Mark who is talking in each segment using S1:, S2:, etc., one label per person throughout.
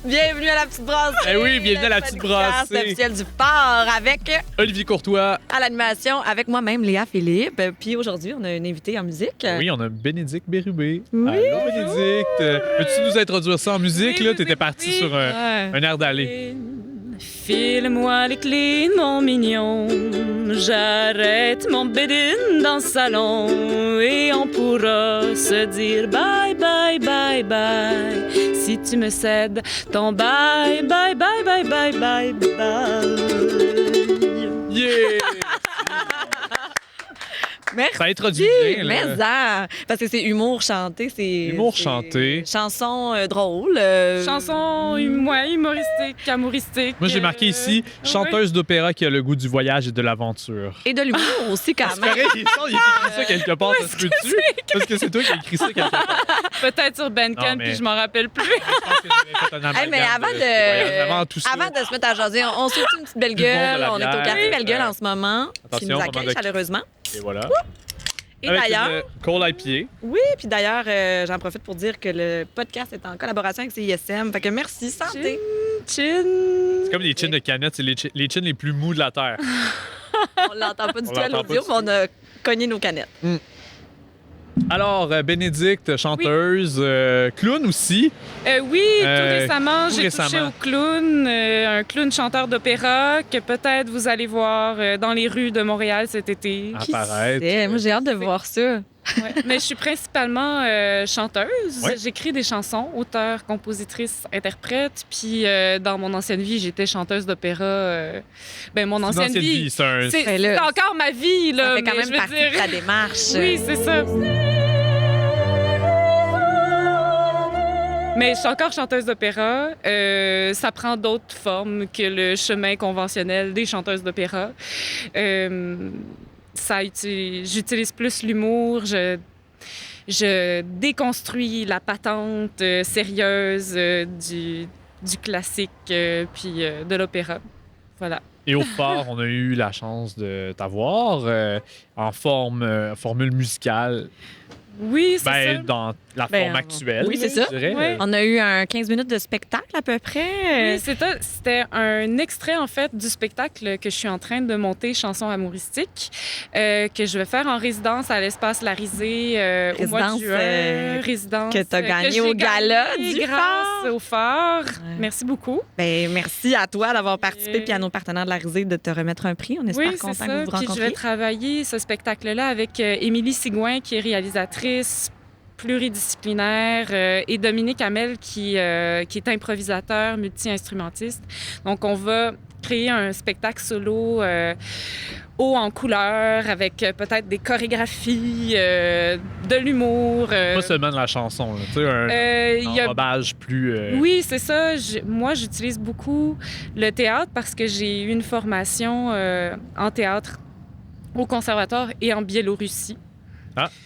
S1: Bienvenue à la petite brasserie.
S2: Eh oui, bienvenue à la petite brasserie.
S1: Officiel du port avec
S2: Olivier Courtois.
S1: à l'animation avec moi-même Léa Philippe. Puis aujourd'hui, on a une invitée en musique.
S2: Oui, on a Bénédicte Bérubé.
S1: Oui.
S2: Allô, Bénédicte. Peux-tu nous introduire ça en musique?
S3: Oui,
S2: là?
S3: oui,
S2: T'étais
S3: oui,
S2: parti
S3: oui.
S2: sur un air d'aller.
S3: File-moi les clés, mon mignon. J'arrête mon bédine dans le salon et on pourra se dire bye, bye, bye, bye. Si tu me cèdes ton bye, bye, bye, bye, bye, bye, bye.
S2: Yeah!
S1: Merci.
S2: Ça introduit bien,
S1: Mais
S2: là.
S1: parce que c'est humour chanté, c'est
S2: Humour
S1: c'est
S2: chanté.
S1: Chanson drôle.
S3: Chanson humoristique, amouristique.
S2: Moi, j'ai marqué ici chanteuse d'opéra qui a le goût du voyage et de l'aventure.
S1: Et de l'humour aussi quand
S2: C'est
S1: même.
S2: pareil, il a écrit ça quelque part, ça se peut-tu? Parce que c'est toi qui as écrit ça quelque part.
S3: Peut-être sur Bandcamp,
S2: Non, mais-
S3: puis je m'en rappelle plus.
S2: Je pense que j'avais fait un amalgame
S1: mais avant
S2: de
S1: de-
S2: voyage, avant tout ça.
S1: Avant de se mettre à jaser, on souhaite une petite belle
S2: Du bon de
S1: gueule.
S2: la
S1: On est au
S2: bière.
S1: quartier Belle Gueule
S2: Ouais.
S1: en ce moment, qui
S2: Attention,
S1: nous
S2: moment
S1: accueille
S2: de-
S1: chaleureusement.
S2: Et voilà.
S1: Et
S2: Avec
S1: d'ailleurs,
S2: une Cold IPA.
S1: oui, puis d'ailleurs, j'en profite pour dire que le podcast est en collaboration avec CISM. Fait que merci, santé.
S3: Chin.
S2: C'est comme les chins de canette, c'est les chins les plus mous de la Terre.
S1: On l'entend pas du
S2: On
S1: tout à
S2: l'entend
S1: l'audio,
S2: pas
S1: mais on a cogné nos canettes.
S2: Alors, Bénédicte, chanteuse, clown aussi.
S3: Oui, tout récemment,
S2: tout
S3: j'ai touché
S2: récemment.
S3: au clown, un clown chanteur d'opéra que peut-être vous allez voir dans les rues de Montréal cet été.
S2: Apparaître.
S1: Moi, j'ai hâte de voir ça.
S3: Ouais. Mais je suis principalement chanteuse.
S2: Ouais.
S3: J'écris des chansons, auteure, compositrice, interprète. Puis dans mon ancienne vie, j'étais chanteuse d'opéra. Mon
S2: Une
S3: ancienne vie,
S2: c'est un...
S3: c'est
S1: Ben là,
S3: encore ma vie, là.
S1: Ça fait quand
S3: mais
S1: même
S3: je veux
S1: partie
S3: dire...
S1: de ta démarche.
S3: Oui, c'est ça. Mais je suis encore chanteuse d'opéra. Ça prend d'autres formes que le chemin conventionnel des chanteuses d'opéra. J'utilise plus l'humour. Je déconstruis la patente sérieuse du classique puis de l'opéra. Voilà.
S2: Et au phare, on a eu la chance de t'avoir en formule musicale,
S3: Oui, c'est ça.
S2: dans la
S1: Ben,
S2: forme actuelle.
S1: oui, c'est ça.
S2: Je dirais.
S3: Ouais.
S1: On a eu un 15 minutes de spectacle à peu près.
S3: Oui, c'était un extrait, en fait, du spectacle que je suis en train de monter, Chanson amouristique, que je vais faire en résidence à l'Espace Larisée au mois de
S1: Résidence,
S3: juin. Résidence
S1: que t'as gagné
S3: j'ai
S1: au gala
S3: gagnée
S1: du
S3: grâce
S1: phare.
S3: au phare. Merci beaucoup.
S1: Ben, merci à toi d'avoir participé puis à nos partenaires de la Risée de te remettre un prix. On est super
S3: Oui, c'est
S1: contents que
S3: ça.
S1: vous vous
S3: Puis je
S1: rencontriez.
S3: vais travailler ce spectacle-là avec Émilie Sigouin, qui est réalisatrice pluridisciplinaire, et Dominique Hamel, qui est improvisateur, multi-instrumentiste. Donc, on va créer un spectacle solo haut en couleur, avec peut-être des chorégraphies, de l'humour.
S2: Pas seulement de la chanson, là. Tu sais, un
S3: il y a
S2: enrobage plus...
S3: Oui, c'est ça. Moi, j'utilise beaucoup le théâtre parce que j'ai eu une formation en théâtre au conservatoire et en Biélorussie.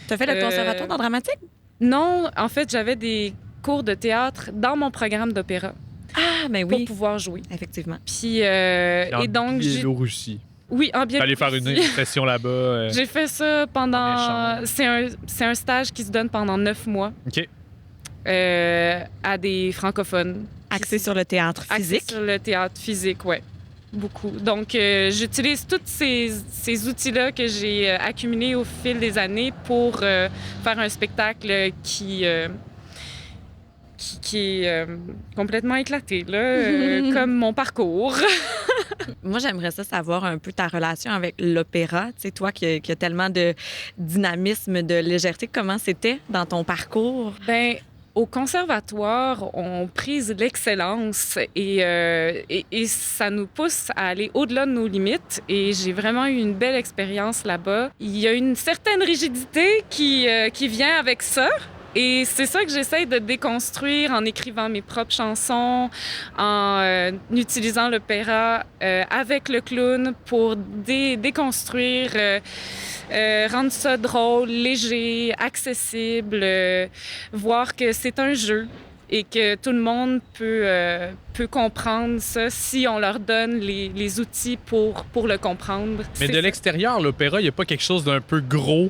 S1: Tu as fait le conservatoire d'art dramatique?
S3: Non, en fait, j'avais des cours de théâtre dans mon programme d'opéra
S1: Ah, ben
S3: pour
S1: oui.
S3: pouvoir jouer.
S1: Effectivement.
S3: Puis,
S2: en
S3: et donc,
S2: Biélorussie.
S3: oui, en
S2: T'allais
S3: Biélorussie.
S2: faire une session là-bas.
S3: J'ai fait ça
S2: En
S3: pendant...
S2: échange.
S3: C'est un stage qui se donne pendant 9 mois
S2: OK.
S3: à des francophones.
S1: Axé sur le théâtre
S3: Axé
S1: physique.
S3: sur le théâtre physique, oui. Beaucoup. Donc, j'utilise tous ces outils-là que j'ai accumulés au fil des années pour faire un spectacle qui est complètement éclaté, là, comme mon parcours.
S1: Moi, j'aimerais ça savoir un peu ta relation avec l'opéra. Tu sais, toi qui a tellement de dynamisme, de légèreté, comment c'était dans ton parcours?
S3: Ben, au conservatoire, on prise l'excellence et ça nous pousse à aller au-delà de nos limites. Et j'ai vraiment eu une belle expérience là-bas. Il y a une certaine rigidité qui vient avec ça. Et c'est ça que j'essaie de déconstruire en écrivant mes propres chansons, en utilisant l'opéra avec le clown pour déconstruire, rendre ça drôle, léger, accessible, voir que c'est un jeu et que tout le monde peut comprendre ça si on leur donne les outils pour le comprendre.
S2: Mais de l'extérieur, l'opéra, il n'y a pas quelque chose d'un peu gros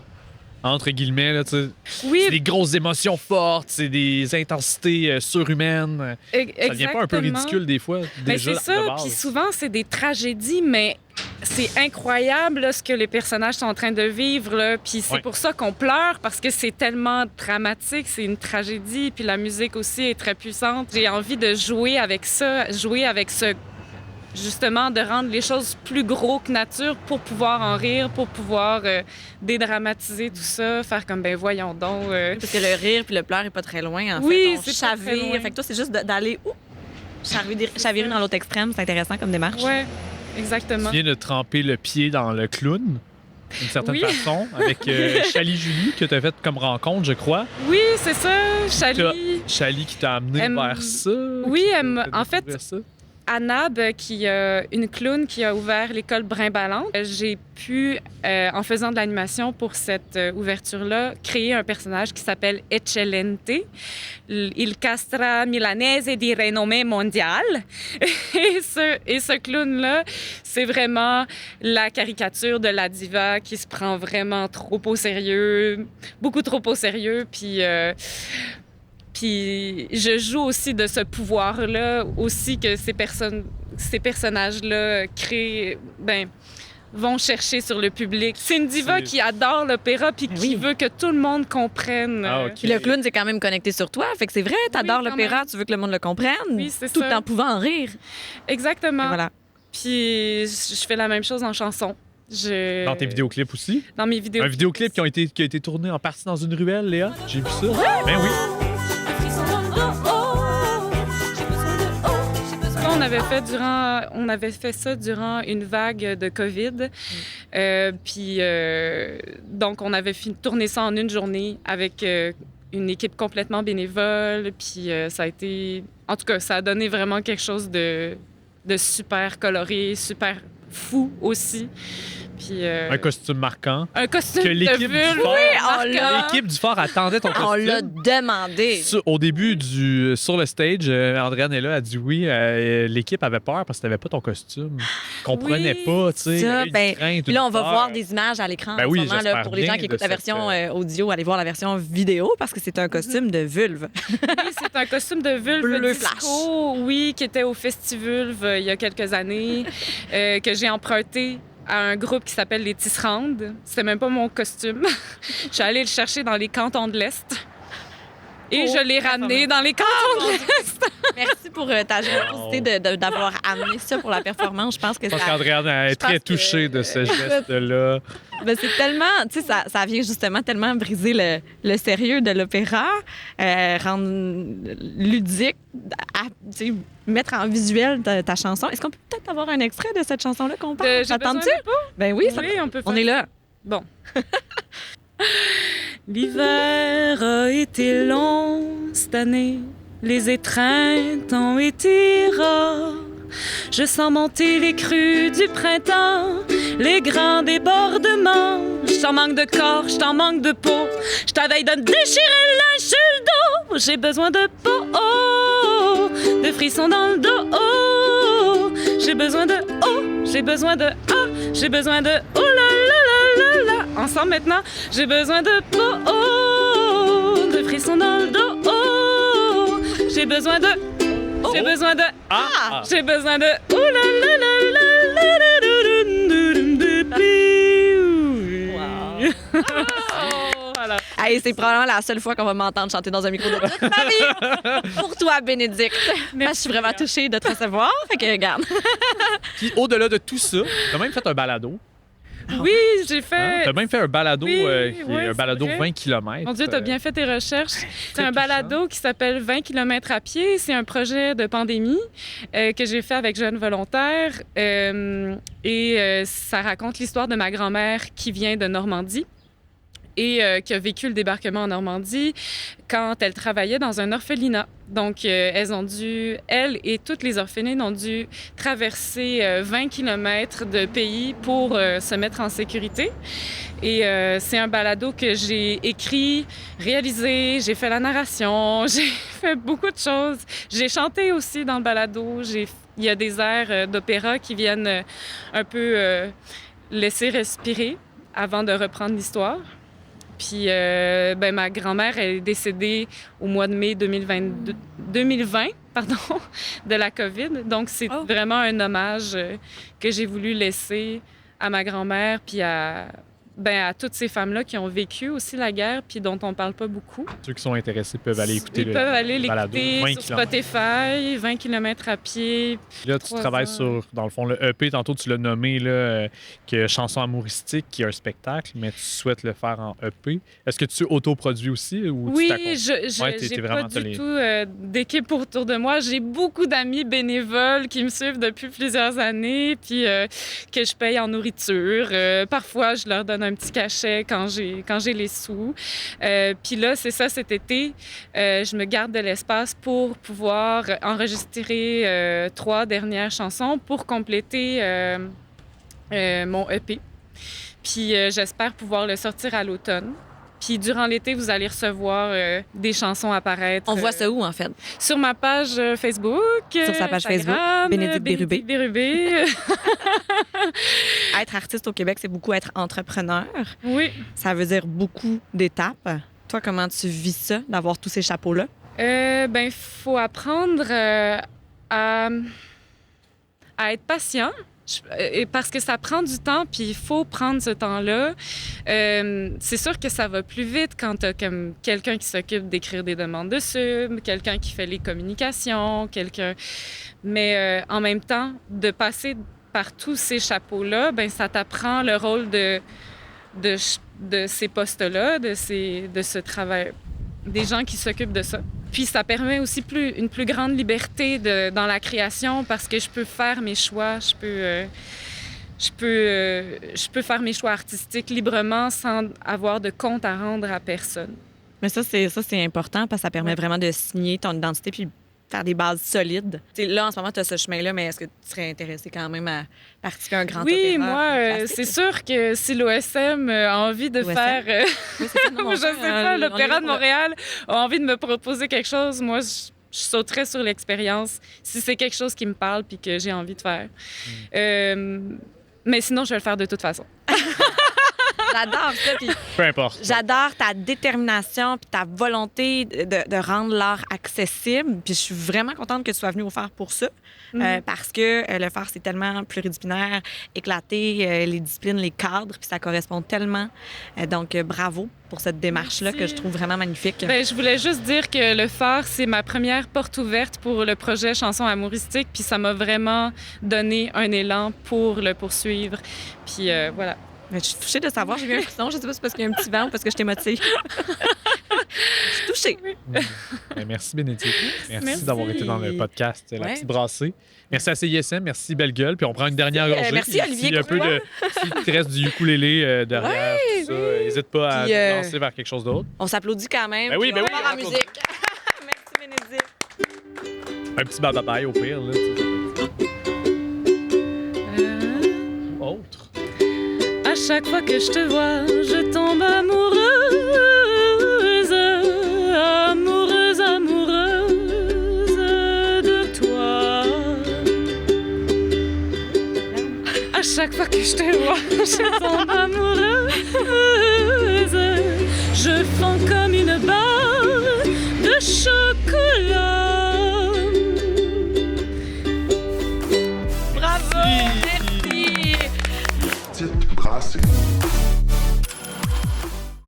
S2: entre guillemets. Là, c'est
S3: Oui,
S2: des grosses émotions fortes, c'est des intensités surhumaines. Ça devient pas un peu ridicule des fois,
S3: Ben,
S2: déjà,
S3: c'est ça,
S2: de base?
S3: puis souvent, c'est des tragédies, mais c'est incroyable là, ce que les personnages sont en train de vivre. Là. Puis c'est
S2: Ouais.
S3: pour ça qu'on pleure, parce que c'est tellement dramatique, c'est une tragédie, puis la musique aussi est très puissante. J'ai envie de jouer avec ça, jouer avec ce... Justement, de rendre les choses plus gros que nature pour pouvoir en rire, pour pouvoir dédramatiser tout ça, faire comme, ben voyons donc...
S1: Parce que le rire puis le pleur est pas très loin, en
S3: Oui,
S1: fait. On
S3: c'est pas très
S1: chavire.
S3: loin.
S1: Fait que toi, c'est juste d'aller chavirer dans l'autre extrême. C'est intéressant comme démarche.
S3: Ouais, exactement.
S2: Tu viens de tremper le pied dans le clown, d'une certaine
S3: Oui.
S2: façon, avec Chali Julie, que tu as fait comme rencontre, je crois.
S3: Oui, c'est ça, Chali.
S2: Chali qui t'a amené vers ça.
S3: Oui,
S2: qui t'a
S3: elle me-
S2: fait
S3: en fait,
S2: découvrir ça.
S3: Anab, qui une clown qui a ouvert l'école Brimbalante. J'ai pu, en faisant de l'animation pour cette ouverture-là, créer un personnage qui s'appelle Eccellente, il castra milanese di renommée mondiale. Et ce clown-là, c'est vraiment la caricature de la diva qui se prend vraiment trop au sérieux, beaucoup trop au sérieux, Puis je joue aussi de ce pouvoir-là, aussi que ces personnages-là créent, vont chercher sur le public. C'est une diva
S2: C'est-
S3: qui adore l'opéra puis
S1: Ben
S3: qui
S1: oui.
S3: veut que tout le monde comprenne.
S2: Ah, ok.
S1: Puis le clown, c'est quand même connecté sur toi. Fait que c'est vrai, t'adores
S3: Oui, quand
S1: l'opéra,
S3: même.
S1: tu veux que le monde le comprenne.
S3: Oui, c'est
S1: tout
S3: ça.
S1: en pouvant en rire.
S3: Exactement.
S1: Et voilà.
S3: Puis je fais la même chose en chanson.
S2: Dans tes vidéoclips aussi?
S3: Dans mes vidéos.
S2: Un vidéoclip qui a été tourné en partie dans une ruelle, Léa? J'ai vu ça. Ben oui.
S3: On avait fait ça durant une vague de COVID. Donc, on avait tourné ça en une journée avec une équipe complètement bénévole. Puis ça a été... En tout cas, ça a donné vraiment quelque chose de super coloré, super fou aussi. Puis,
S2: Un costume marquant.
S3: un costume
S2: Que
S3: de
S2: l'équipe du
S3: vulve
S2: fort-
S3: marquant.
S2: L'équipe du fort attendait ton
S1: On l'a
S2: costume.
S1: demandé.
S2: Au début, sur le stage, Andréane est là, a dit oui. L'équipe avait peur parce que t'avais pas ton costume. Comprenait
S3: Oui,
S2: pas, tu sais.
S1: ça,
S2: il y a eu
S1: ben,
S2: une crainte,
S1: Puis là,
S2: une
S1: on va
S2: peur.
S1: voir des images à l'écran
S2: Ben
S1: en
S2: oui,
S1: ce moment. Là,
S2: j'espère
S1: pour les gens
S2: bien
S1: qui écoutent
S2: de
S1: la version
S2: cette,
S1: audio, allez voir la version vidéo parce que c'est un costume de vulve.
S3: Oui, c'est un costume de vulve
S1: Bleu
S3: disco, oui, qui était au Festivulve il y a quelques années, que j'ai emprunté à un groupe qui s'appelle les Tisserandes. C'était même pas mon costume. Je suis allée le chercher dans les cantons de l'Est. Et
S1: Oh,
S3: je l'ai ramené dans les cantons de l'Est.
S1: Merci pour ta générosité d'avoir amené ça pour la performance. Je pense que
S2: Je pense
S1: ça...
S2: qu'Andréane est
S1: je
S2: très
S1: pense que-
S2: touchée de ce geste-là.
S1: Ben, c'est tellement, tu sais, ça vient justement tellement briser le sérieux de l'opéra, rendre ludique, tu sais, mettre en visuel ta chanson. Est-ce qu'on peut peut-être avoir un extrait de cette chanson-là qu'on parle?
S3: J'ai besoin
S1: T'attends-tu?
S3: de pas?
S1: Ben oui,
S3: Oui, on peut
S1: on
S3: faire
S1: est là.
S3: Bon. L'hiver a été long cette année, les étreintes ont été rares. Je sens monter les crues du printemps, les grands débordements. Je t'en manque de corps, je t'en manque de peau. Je t'avais de déchirer le linge sur le dos. J'ai besoin de peau, oh, de frissons dans le dos. Oh, j'ai besoin de j'ai besoin de j'ai besoin de oh là là là là là. Ensemble maintenant, j'ai besoin de peau, oh, de frissons dans le dos. Oh, j'ai besoin de j'ai besoin de j'ai besoin de oh là là là là là là Voilà.
S1: Hey, c'est probablement la seule fois qu'on va m'entendre chanter dans un micro de toute ma vie. Pour toi, Bénédicte. Moi, je suis vraiment touchée de te recevoir. Fait que, regarde.
S2: Puis au-delà de tout ça, t'as même fait un balado.
S3: Oui, j'ai fait.
S2: T'as même fait un balado,
S3: Oui,
S2: qui est
S3: oui,
S2: un
S3: c'est
S2: balado
S3: vrai.
S2: 20 km.
S3: Mon Dieu, t'as bien fait tes recherches. C'est un balado qui s'appelle 20 km à pied. C'est un projet de pandémie que j'ai fait avec Jeunes Volontaires. Ça raconte l'histoire de ma grand-mère qui vient de Normandie et qui a vécu le débarquement en Normandie quand elle travaillait dans un orphelinat. Donc, elle et toutes les orphelines ont dû traverser 20 km de pays pour se mettre en sécurité. Et c'est un balado que j'ai écrit, réalisé, j'ai fait la narration, j'ai fait beaucoup de choses. J'ai chanté aussi dans le balado. Il y a des airs d'opéra qui viennent un peu laisser respirer avant de reprendre l'histoire. Puis ma grand-mère elle est décédée au mois de mai 2020 de la COVID. Donc, c'est vraiment un hommage que j'ai voulu laisser à ma grand-mère puis à toutes ces femmes-là qui ont vécu aussi la guerre puis dont on parle pas beaucoup.
S2: Ceux qui sont intéressés peuvent aller écouter
S3: Ils peuvent aller l'écouter sur
S2: kilomètres.
S3: Spotify, 20 km à pied.
S2: Là, tu travailles sur, dans le fond, le EP. Tantôt, tu l'as nommé, là, que Chanson amouristique, qui est un spectacle, mais tu souhaites le faire en EP. Est-ce que tu autoproduis aussi? Ou
S3: Oui,
S2: tu
S3: j'ai pas du tout d'équipe autour de moi. J'ai beaucoup d'amis bénévoles qui me suivent depuis plusieurs années, puis que je paye en nourriture. Parfois, je leur donne un petit cachet quand j'ai les sous. Puis là, c'est ça, cet été, je me garde de l'espace pour pouvoir enregistrer 3 dernières chansons pour compléter mon EP. Puis j'espère pouvoir le sortir à l'automne. Puis durant l'été, vous allez recevoir des chansons apparaître.
S1: On voit ça où, en fait?
S3: Sur ma page Facebook.
S1: Sur sa page
S3: Instagram,
S1: Facebook, Bénédicte Bérubé. Être artiste au Québec, c'est beaucoup être entrepreneur.
S3: Oui.
S1: Ça veut dire beaucoup d'étapes. Toi, comment tu vis ça, d'avoir tous ces chapeaux-là?
S3: Il faut apprendre à être patient. Parce que ça prend du temps, puis il faut prendre ce temps-là. C'est sûr que ça va plus vite quand tu as comme quelqu'un qui s'occupe d'écrire des demandes de sub, quelqu'un qui fait les communications, Mais en même temps, de passer par tous ces chapeaux-là, ça t'apprend le rôle de ces postes-là, de ce travail, des gens qui s'occupent de ça. Puis ça permet aussi une plus grande liberté dans la création parce que je peux faire mes choix, je peux faire mes choix artistiques librement sans avoir de compte à rendre à personne.
S1: Mais ça, c'est important parce que ça permet vraiment de signer ton identité puis faire des bases solides. T'sais, là, en ce moment, tu as ce chemin-là, mais est-ce que tu serais intéressé quand même à participer à un grand opéra?
S3: Oui, moi, c'est sûr que si l'OSM a envie de faire...
S1: Oui, c'est ça, non,
S3: je sais pas, l'Opéra de Montréal a envie de me proposer quelque chose, moi, je sauterais sur l'expérience si c'est quelque chose qui me parle puis que j'ai envie de faire. Mais sinon, je vais le faire de toute façon.
S1: J'adore ça. Puis
S2: peu importe.
S1: j'adore ta détermination puis ta volonté de rendre l'art accessible. Puis je suis vraiment contente que tu sois venue au Phare pour ça. Parce que le Phare, c'est tellement pluridisciplinaire, éclaté, les disciplines, les cadres, puis ça correspond tellement. Donc, bravo pour cette démarche-là que je trouve vraiment magnifique.
S3: Je voulais juste dire que le Phare, c'est ma première porte ouverte pour le projet Chanson amouristique, puis ça m'a vraiment donné un élan pour le poursuivre. Puis voilà.
S1: Mais je suis touchée de savoir, j'ai eu un frisson. Je sais pas si c'est parce qu'il y a un petit vent ou parce que je t'ai motivée. Je suis touchée.
S2: Merci, Bénédicte. Merci d'avoir été dans le podcast La Petite Brassée. Merci à CISM, merci Belle Gueule. Puis on prend une dernière gorgée.
S1: Merci, Olivier.
S2: S'il te reste du ukulélé derrière, tout ça, n'hésite pas à te lancer vers quelque chose d'autre.
S1: On s'applaudit quand même.
S2: Ben oui,
S1: on
S2: oui,
S1: part en musique. Merci, Bénédicte.
S2: Un petit bye-bye au pire. Là, autre.
S3: À chaque fois que je te vois, je tombe amoureuse, amoureuse, amoureuse de toi. À chaque fois que je te vois, je tombe amoureuse. Je fonds comme une balle